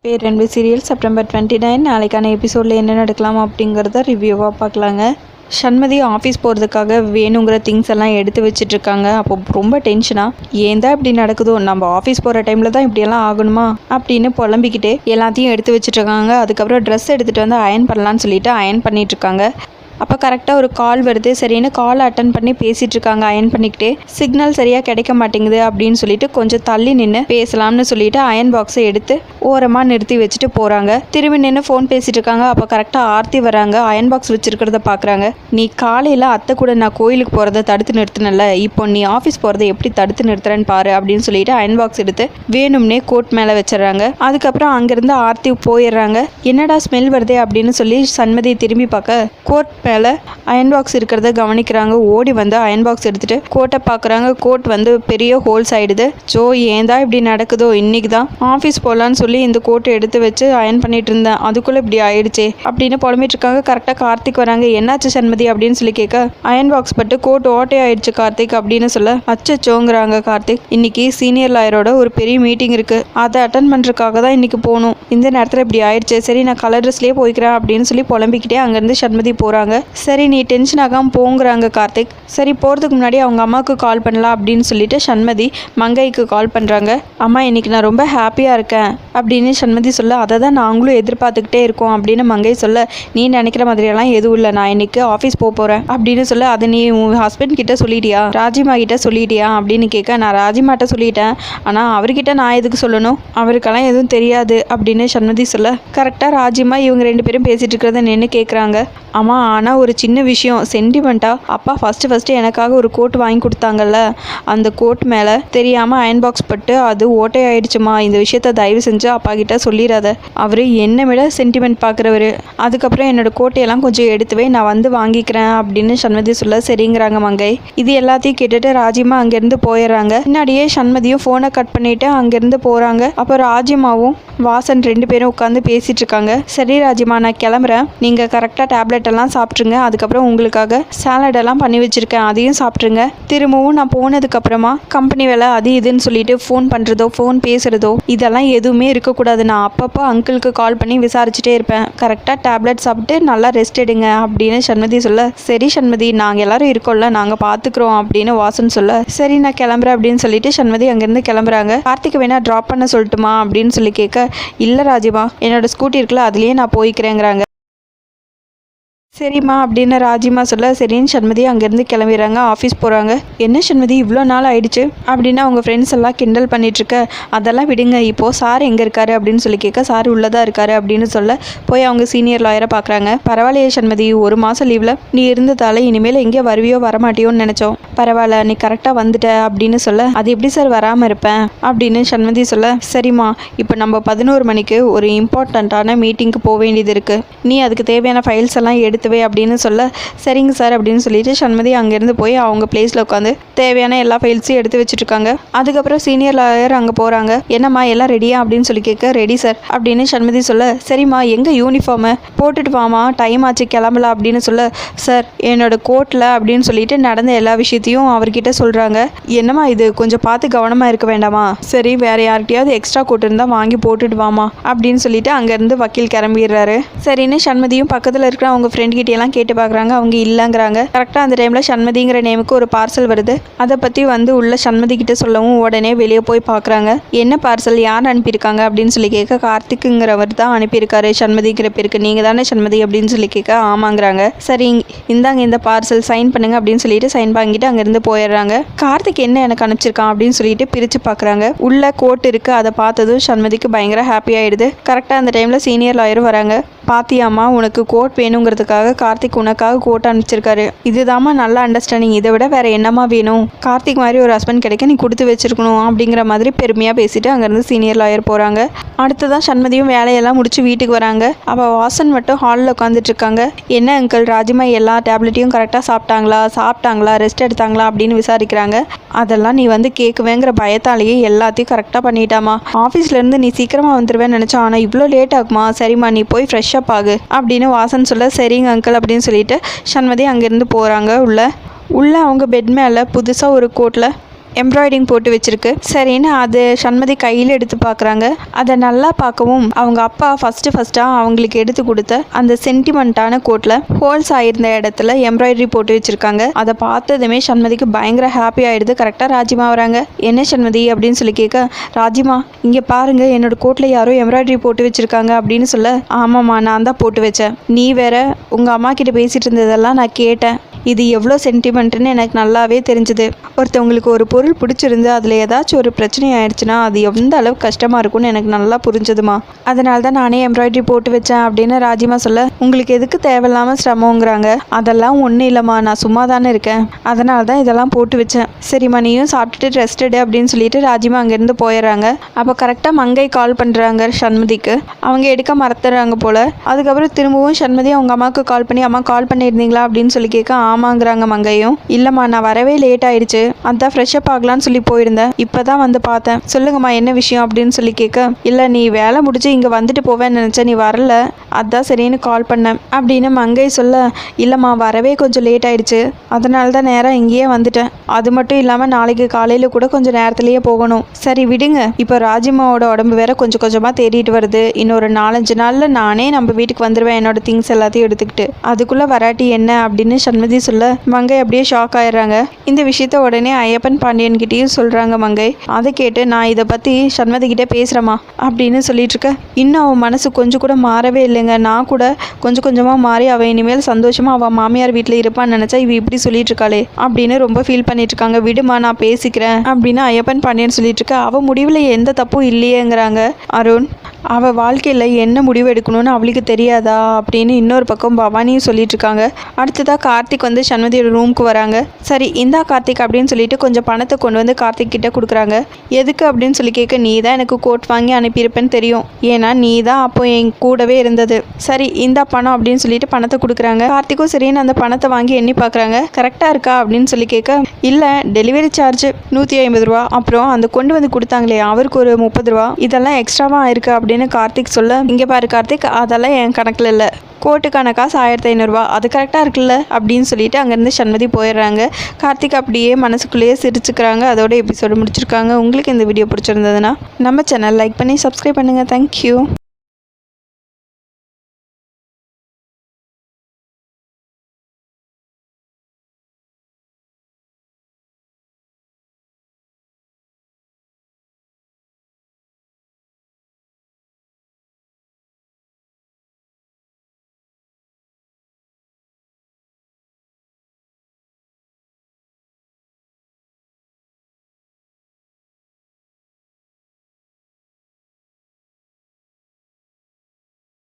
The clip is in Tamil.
பேரன்பு சீரியல் செப்டம்பர் 29 நாளைக்கான எபிசோடில் என்ன நடக்கலாம் அப்படிங்கிறத ரிவ்யூவாக பார்க்கலாங்க. சண்மதி ஆஃபீஸ் போகிறதுக்காக வேணுங்கிற திங்ஸ் எல்லாம் எடுத்து வச்சிட்ருக்காங்க. அப்போ ரொம்ப டென்ஷனாக ஏன் தான் இப்படி நடக்குதோ, நம்ம ஆஃபீஸ் போகிற டைமில் தான் இப்படியெல்லாம் ஆகணுமா அப்படின்னு புலம்பிக்கிட்டே எல்லாத்தையும் எடுத்து வச்சிட்ருக்காங்க. அதுக்கப்புறம் ட்ரெஸ் எடுத்துகிட்டு வந்து அயன் பண்ணலான்னு சொல்லிட்டு அயன் பண்ணிகிட்ருக்காங்க. அப்போ கரெக்டாக ஒரு கால் வருது. சரின்னு கால் அட்டன் பண்ணி பேசிகிட்டு இருக்காங்க அயன் பண்ணிக்கிட்டே. சிக்னல் சரியாக கிடைக்க மாட்டேங்குது அப்படின்னு சொல்லிட்டு கொஞ்சம் தள்ளி நின்று பேசலாம்னு சொல்லிட்டு அயன் பாக்ஸை எடுத்து ஓரமாக நிறுத்தி வச்சுட்டு போகிறாங்க. திரும்பி நின்று ஃபோன் பேசிகிட்டு இருக்காங்க. அப்போ கரெக்டாக ஆர்த்தி வராங்க. அயன் பாக்ஸ் வச்சுருக்கிறத பார்க்குறாங்க. நீ காலையில் அத்தை கூட நான் கோயிலுக்கு போகிறத தடுத்து நிறுத்தினல, இப்போ நீ ஆஃபீஸ் போகிறத எப்படி தடுத்து நிறுத்துறேன்னு பாரு அப்படின்னு சொல்லிட்டு அயன் பாக்ஸ் எடுத்து வேணும்னே கோட் மேலே வச்சிடறாங்க. அதுக்கப்புறம் அங்கேருந்து ஆர்த்தி போயிடுறாங்க. என்னடா ஸ்மெல் வருதே அப்படின்னு சொல்லி சண்மதி திரும்பி பார்க்க கோட் மேலே அயன் பாக்ஸ் இருக்கிறத கவனிக்கிறாங்க. ஓடி வந்து அயன் பாக்ஸ் எடுத்துட்டு கோட்டை பார்க்குறாங்க. கோட் வந்து பெரிய ஹோல்ஸ் ஆயிடுது. ஜோ ஏன் தான் இப்படி நடக்குதோ, இன்னைக்கு தான் ஆஃபீஸ் போகலான்னு சொல்லி இந்த கோட்டை எடுத்து வச்சு அயன் பண்ணிட்டு இருந்தேன், அதுக்குள்ளே இப்படி ஆயிடுச்சே அப்படின்னு புலம்பிட்டு இருக்காங்க. கரெக்டாக கார்த்திக் வராங்க. என்னாச்சு சண்மதி அப்படின்னு சொல்லி கேட்க அயன் பாக்ஸ் பட்டு கோட் ஓட்டே ஆயிடுச்சு கார்த்திக் அப்படின்னு சொல்ல அச்சோங்கிறாங்க கார்த்திக். இன்னைக்கு சீனியர் லாயரோட ஒரு பெரிய மீட்டிங் இருக்கு, அதை அட்டன் பண்ணுறதுக்காக தான் இன்னைக்கு போகணும், இந்த நேரத்தில் இப்படி ஆயிடுச்சு, சரி நான் கலர் ட்ரெஸ்லேயே போய்க்கிறேன் அப்படின்னு சொல்லி புலம்பிக்கிட்டே அங்கேருந்து சண்மதி போகிறாங்க. சரி நீ டென்ஷன் ஆகாமல் போங்கிறாங்க கார்த்திக். சரி போகிறதுக்கு முன்னாடி அவங்க அம்மாவுக்கு கால் பண்ணலாம் அப்படின்னு சொல்லிட்டு சண்மதி மங்கைக்கு கால் பண்ணுறாங்க. அம்மா இன்னைக்கு நான் ரொம்ப ஹாப்பியாக இருக்கேன் அப்படின்னு சண்மதி சொல்ல, அதை தான் நாங்களும் எதிர்பார்த்துக்கிட்டே இருக்கோம் அப்படின்னு மங்கை சொல்ல, நீ நினைக்கிற மாதிரியெல்லாம் எதுவும் இல்லை, நான் இன்னைக்கு ஆஃபீஸ் போகிறேன் அப்படின்னு சொல்ல, அதை நீ உன் ஹஸ்பண்ட் கிட்ட சொல்லிட்டியா, ராஜிமா கிட்ட சொல்லிட்டியா அப்படின்னு கேட்க, நான் ராஜிமாட்ட சொல்லிட்டேன், ஆனால் அவர்கிட்ட நான் எதுக்கு சொல்லணும், அவருக்கெல்லாம் எதுவும் தெரியாது அப்படின்னு சண்மதி சொல்ல, கரெக்டாக ராஜிமா இவங்க ரெண்டு பேரும் பேசிகிட்டு இருக்கிறத நின்று கேட்குறாங்க. ஆமாம், ஆனால் ஒரு சின்ன விஷயம், சென்டிமெண்ட்டாக அப்பா ஃபஸ்ட்டு எனக்காக ஒரு கோட் வாங்கி கொடுத்தாங்கல்ல, அந்த கோட் மேலே தெரியாமல் அயன் பாக்ஸ் பட்டு அது ஓட்டை ஆயிடுச்சுமா, இந்த விஷயத்த தயவு செஞ்சு அப்பா கிட்ட சொல்லிடாத, அவர் என்னை விட சென்டிமெண்ட் பார்க்குறவர், அதுக்கப்புறம் என்னோடய கோட்டையெல்லாம் கொஞ்சம் எடுத்துவே நான் வந்து வாங்கிக்கிறேன் அப்படின்னு சண்மதி சொல்ல, சரிங்கிறாங்க மங்கை. இது எல்லாத்தையும் கேட்டுட்டு ராஜிமா அங்கேருந்து போயிடுறாங்க. முன்னாடியே சண்மதியும் ஃபோனை கட் பண்ணிவிட்டு அங்கேருந்து போகிறாங்க. அப்போ ராஜிமாவும் வாசன் ரெண்டு பேரும் உட்காந்து பேசிகிட்டு இருக்காங்க. சரி ராஜிமா நான் கிளம்புறேன், நீங்கள் கரெக்டாக டேப்லெட் எல்லாம் சாப்பிட்ருங்க, அதுக்கப்புறம் உங்களுக்காக சாலட் எல்லாம் பண்ணி வச்சுருக்கேன், அதையும் சாப்பிட்ருங்க. திரும்பவும் நான் போனதுக்கப்புறமா கம்பெனி வேலை அது இதுன்னு சொல்லிட்டு ஃபோன் பண்ணுறதோ ஃபோன் பேசுகிறதோ இதெல்லாம் எதுவுமே இருக்கக்கூடாது. நான் அப்பப்போ அங்கிளுக்கு கால் பண்ணி விசாரிச்சுட்டே இருப்பேன், கரெக்டாக டேப்லெட் சாப்பிட்டு நல்லா ரெஸ்ட் எடுங்க அப்படின்னு சண்மதி சொல்ல, சரி சண்மதி நாங்கள் எல்லாரும் இருக்கோம்ல, நாங்கள் பார்த்துக்குறோம் அப்படின்னு வாசன் சொல்ல, சரி நான் கிளம்புறேன் அப்படின்னு சொல்லிட்டு சண்மதி அங்கேருந்து கிளம்புறாங்க. கார்த்திக் வேணா ட்ராப் பண்ண சொல்லட்டுமா அப்படின்னு சொல்லி கேட்க, இல்லை ராஜிமா என்னோட ஸ்கூட்டி இருக்குல்ல அதுலேயே நான் போய்க்கிறேங்கிறாங்க. சரிம்மா அப்படின்னு ராஜிமா சொல்ல, சரின்னு சண்மதி அங்கேருந்து கிளம்பிடுறாங்க. ஆஃபீஸ் போகிறாங்க. என்ன சண்மதி இவ்வளோ நாள் ஆயிடுச்சு அப்படின்னு அவங்க ஃப்ரெண்ட்ஸ் எல்லாம் கிண்டல் பண்ணிகிட்ருக்க, அதெல்லாம் விடுங்க, இப்போது சார் எங்கே இருக்காரு அப்படின்னு சொல்லி கேட்க, சார் உள்ளதாக இருக்காரு அப்படின்னு சொல்ல போய் அவங்க சீனியர் லாயரை பார்க்குறாங்க. பரவாயில்லையே சண்மதி, ஒரு மாதம் லீவில் நீ இருந்ததால் இனிமேல் எங்கே வருவியோ வரமாட்டியோன்னு நினச்சோம், பரவாயில்ல நீ கரெக்டாக வந்துட்ட அப்படின்னு சொல்ல, அது எப்படி சார் வராமல் இருப்பேன் அப்படின்னு சண்மதி சொல்ல, சரிம்மா இப்போ நம்ம 11 மணிக்கு ஒரு இம்பார்ட்டண்ட்டான மீட்டிங்க்கு போக வேண்டியது இருக்குது, நீ அதுக்கு தேவையான ஃபைல்ஸ் எல்லாம் எடுத்துவே அப்படின்னு சொல்ல, சரிங்க சார் அப்படின்னு சொல்லிட்டு சண்மதி அங்கேருந்து போய் அவங்க பிளேஸில் உட்காந்து தேவையான எல்லா ஃபைல்ஸையும் எடுத்து வச்சுட்ருக்காங்க. அதுக்கப்புறம் சீனியர் லாயர் அங்கே போகிறாங்க. என்னம்மா எல்லாம் ரெடியா அப்படின்னு சொல்லி கேட்க, ரெடி சார் அப்படின்னு சண்மதி சொல்ல, சரிம்மா எங்கே யூனிஃபார்மை போட்டுட்டு வாமா, டைம் ஆச்சு கிளம்பலாம் அப்படின்னு சொல்ல, சார் என்னோட கோட்டில் அப்படின்னு சொல்லிட்டு நடந்த எல்லா விஷயத்தையும் அவர்கிட்ட சொல்கிறாங்க. என்னம்மா இது கொஞ்சம் பார்த்து கவனமாக இருக்க வேண்டாமா, சரி வேற யார்கிட்டயாவது எக்ஸ்ட்ரா கோட் இருந்தால் வாங்கி போட்டுட்டு வாமா அப்படின்னு சொல்லிட்டு அங்கேருந்து வக்கீல் கிளம்பிடுறாரு. சரின்னு சண்மதியும் பக்கத்தில் இருக்கிற அவங்க ஃப்ரெண்ட் கிட்டெல்லாம் கேட்டு பார்க்குறாங்க. அவங்க இல்லைங்கிறாங்க. கரெக்டாக அந்த டைமில் சண்மதிங்கிற நேமுக்கு ஒரு பார்சல் வருது. அதை பற்றி வந்து உள்ள சண்மதி கிட்ட சொல்லவும் உடனே வெளியே போய் பார்க்குறாங்க. என்ன பார்சல், யார் அனுப்பியிருக்காங்க அப்படின்னு சொல்லி கேட்க, கார்த்திக்குங்கிறவர் தான் அனுப்பியிருக்காரு சண்மதிங்கிற பேருக்கு, நீங்கள் தானே சண்மதி அப்படின்னு சொல்லி கேட்க, ஆமாங்கிறாங்க. சரி இந்தாங்க இந்த பார்சல் சைன் பண்ணுங்க அப்படின்னு சொல்லிட்டு சைன் வாங்கிட்டு அங்கேருந்து போயிடுறாங்க. கார்த்திக் என்ன எனக்கு அனுப்பிச்சிருக்கான் அப்படின்னு சொல்லிட்டு பிரித்து பார்க்குறாங்க. உள்ள கோட் இருக்குது. அதை பார்த்ததும் சண்மதிக்கு பயங்கர ஹாப்பி ஆகிடுது. கரெக்டாக அந்த டைமில் சீனியர் லாயரும் வராங்க. பாத்தியாம்மா உனக்கு கோட் வேணுங்கிறதுக்காக கார்த்திக் உனக்காக கோட் அனுப்பிச்சிருக்காரு, இதுதாம்மா நல்ல அண்டர்ஸ்டாண்டிங், இதை விட வேற என்னம்மா வேணும், கார்த்திக் மாதிரி ஒரு ஹஸ்பண்ட் கிடைக்க நீ கொடுத்து வச்சிருக்கணும் அப்படிங்கிற மாதிரி பெருமையாக பேசிட்டு அங்கேருந்து சீனியர் லாயர் போகிறாங்க. அடுத்ததான் சண்மதியும் வேலையெல்லாம் முடிச்சு வீட்டுக்கு வராங்க. அப்போ வாசன் மட்டும் ஹாலில் உட்காந்துட்டு இருக்காங்க. என்ன அங்கிள் ராஜிமா எல்லா டேப்லெட்டையும் கரெக்டாக சாப்பிட்டாங்களா ரெஸ்ட் எடுத்தாங்களா அப்படின்னு விசாரிக்கிறாங்க. அதெல்லாம் நீ வந்து கேட்குவேங்கிற பயத்தாலேயே எல்லாத்தையும் கரெக்டாக பண்ணிட்டாமா, ஆஃபீஸ்லேருந்து நீ சீக்கிரமாக வந்துடுவேன்னு நினச்சா, ஆனால் இவ்வளோ லேட் ஆகுமா, சரிம்மா நீ போய் ஃப்ரெஷ்ஷப் ஆகு அப்படின்னு வாசன் சொல்ல, சரிங்க அங்கிள் அப்படின்னு சொல்லிட்டு சண்மதி அங்கேருந்து போகிறாங்க. உள்ள அவங்க பெட் மேலே புதுசாக ஒரு கோட்டில் எம்ப்ராய்டிங் போட்டு வச்சிருக்கு. சரின்னு அது சண்மதி கையில் எடுத்து பார்க்குறாங்க. அதை நல்லா பார்க்கவும் அவங்க அப்பா ஃபஸ்ட்டாக அவங்களுக்கு எடுத்து கொடுத்த அந்த சென்டிமெண்ட்டான கோட்டில் ஹோல்ஸ் ஆயிருந்த இடத்துல எம்ப்ராய்டரி போட்டு வச்சுருக்காங்க. அதை பார்த்ததுமே சண்மதிக்கு பயங்கர ஹாப்பி ஆகிடுது. கரெக்டாக ராஜிமா வராங்க. என்ன சண்மதி அப்படின்னு சொல்லி கேட்க, ராஜிமா இங்கே பாருங்க என்னோட கோட்டில் யாரோ எம்ப்ராய்டரி போட்டு வச்சுருக்காங்க அப்படின்னு சொல்ல, ஆமாம்மா நான் தான் போட்டு வச்சேன். நீ வேற உங்கள் அம்மா கிட்ட பேசிகிட்டு இருந்ததெல்லாம் நான் கேட்டேன். இது எவ்வளோ சென்டிமெண்ட்டுன்னு எனக்கு நல்லாவே தெரிஞ்சுது. ஒருத்தவங்களுக்கு ஒரு பொருள் பிடிச்சிருந்து அதில் ஏதாச்சும் ஒரு பிரச்சனை ஆயிடுச்சுன்னா அது எந்த அளவுக்கு கஷ்டமாக இருக்கும்னு எனக்கு நல்லா புரிஞ்சுதுமா. அதனால தான் நானே எம்ப்ராய்டரி போட்டு வச்சேன் அப்படின்னு ராஜிமா சொல்ல, உங்களுக்கு எதுக்கு தேவையில்லாமல் சிரமங்கிறாங்க? அதெல்லாம் ஒன்றும் இல்லைம்மா, நான் சும்மா தானே இருக்கேன், அதனால தான் இதெல்லாம் போட்டு வச்சேன். சரிம்மா நீயும் சாப்பிட்டுட்டு ரெஸ்ட் எடு அப்படின்னு சொல்லிட்டு ராஜிமா அங்கேருந்து போயிடுறாங்க. அப்போ கரெக்டாக மங்கை கால் பண்ணுறாங்க சண்மதிக்கு. அவங்க எடுக்க மறந்துடுறாங்க போல். அதுக்கப்புறம் திரும்பவும் சண்மதி அவங்க அம்மாவுக்கு கால் பண்ணி, அம்மா கால் பண்ணியிருந்தீங்களா அப்படின்னு சொல்லி கேட்க, ஆமாங்கிறாங்க மங்கையும். இல்லைம்மா நான் வரவே லேட் ஆயிடுச்சு, அதான் ஃப்ரெஷ்ஷப் ஆகலான்னு சொல்லி போயிருந்தேன், இப்போ தான் வந்து பார்த்தேன். சொல்லுங்கம்மா என்ன விஷயம் அப்படின்னு சொல்லி கேட்க, இல்லை நீ வேலை முடிச்சு இங்கே வந்துட்டு போவேன்னு நினச்சேன், நீ வரல, அதான் சரின்னு கால் பண்ணேன் அப்படின்னு மங்கை சொல்ல, இல்லைம்மா வரவே கொஞ்சம் லேட் ஆயிடுச்சு, அதனால தான் நேராக இங்கேயே வந்துட்டேன். அது மட்டும் இல்லாமல் நாளைக்கு காலையில் கூட கொஞ்சம் நேரத்துலேயே போகணும். சரி விடுங்க, இப்போ ராஜிமாவோட உடம்பு வேற கொஞ்சம் கொஞ்சமாக தேடிட்டு வருது. இன்னொரு 4-5 நாளில் நானே நம்ம வீட்டுக்கு வந்துடுவேன் என்னோட திங்ஸ் எல்லாத்தையும் எடுத்துக்கிட்டு. அதுக்குள்ளே வராட்டி என்ன அப்படின்னு சண்மதி சொல்ல, மங்கை அப்படியே ஷாக் ஆயிடுறாங்க. இந்த விஷயத்த உடனே ஐயப்பன் பாண்டியன் கிட்டேயும் சொல்கிறாங்க மங்கை. அதை கேட்டு, நான் இதை பற்றி சண்மதி கிட்டே பேசுகிறேம்மா அப்படின்னு சொல்லிட்டு இருக்க, இன்னும் அவன் மனசு கொஞ்சம் கூட மாறவே இல்லைங்க. நான் கூட கொஞ்சம் கொஞ்சமாக மாறி அவன் இனிமேல் சந்தோஷமாக அவன் மாமியார் வீட்டில் இருப்பான்னு நினச்சா இவ இப்படி சொல்லிட்டு இருக்காளே அப்படின்னு ரொம்ப ஃபீல் பண்ணிட்டு இருக்காங்க. விடுமா நான் பேசிக்கிறேன் அப்படின்னு ஐயப்பன் பாண்டியன் சொல்லிட்டு இருக்க, அவன் முடிவில் எந்த தப்பும் இல்லையேங்கிறாங்க அருண். அவள் வாழ்க்கையில் என்ன முடிவு எடுக்கணும்னு அவளுக்கு தெரியாதா அப்படின்னு இன்னொரு பக்கம் பவானியும் சொல்லிட்டு இருக்காங்க. அடுத்ததாக கார்த்திக் வந்து சண்மதியோட ரூமுக்கு வராங்க. சரி இந்தா கார்த்திக் அப்படின்னு சொல்லிட்டு கொஞ்சம் பணத்தை கொண்டு வந்து கார்த்திக் கிட்ட கொடுக்குறாங்க. எதுக்கு அப்படின்னு சொல்லி கேட்க, நீ தான் எனக்கு கோட் வாங்கி அனுப்பியிருப்பேன்னு தெரியும், ஏன்னா நீ தான் அப்போ என் கூடவே இருந்தது. சரி இந்த பணம் அப்படின்னு சொல்லிட்டு பணத்தை கொடுக்குறாங்க. கார்த்திக்கும் சரின்னு அந்த பணத்தை வாங்கி எண்ணி பார்க்குறாங்க. கரெக்டாக இருக்கா அப்படின்னு சொல்லி கேட்க, இல்லை டெலிவரி சார்ஜ் 150 ரூபா, அப்புறம் அந்த கொண்டு வந்து கொடுத்தாங்களே அவருக்கு ஒரு 30 ரூபா, இதெல்லாம் எக்ஸ்ட்ராவாக இருக்குது அப்படின்னு கார்த்திக் சொல்ல, இங்கே பாரு கார்த்திக், அதெல்லாம் என் கணக்கில் இல்லை, கோட்டுக்கான காசு 1500 ரூபா, அது கரெக்டாக இருக்குல்ல அப்படின்னு சொல்லிட்டு அங்கேருந்து சண்மதி போயிடுறாங்க. கார்த்திக் அப்படியே மனசுக்குள்ளேயே சிரிச்சுக்கிறாங்க. அதோட எபிசோடு முடிச்சிருக்காங்க. உங்களுக்கு இந்த வீடியோ பிடிச்சிருந்ததுன்னா நம்ம சேனல் லைக் பண்ணி சப்ஸ்கிரைப் பண்ணுங்கள். தேங்க்யூ.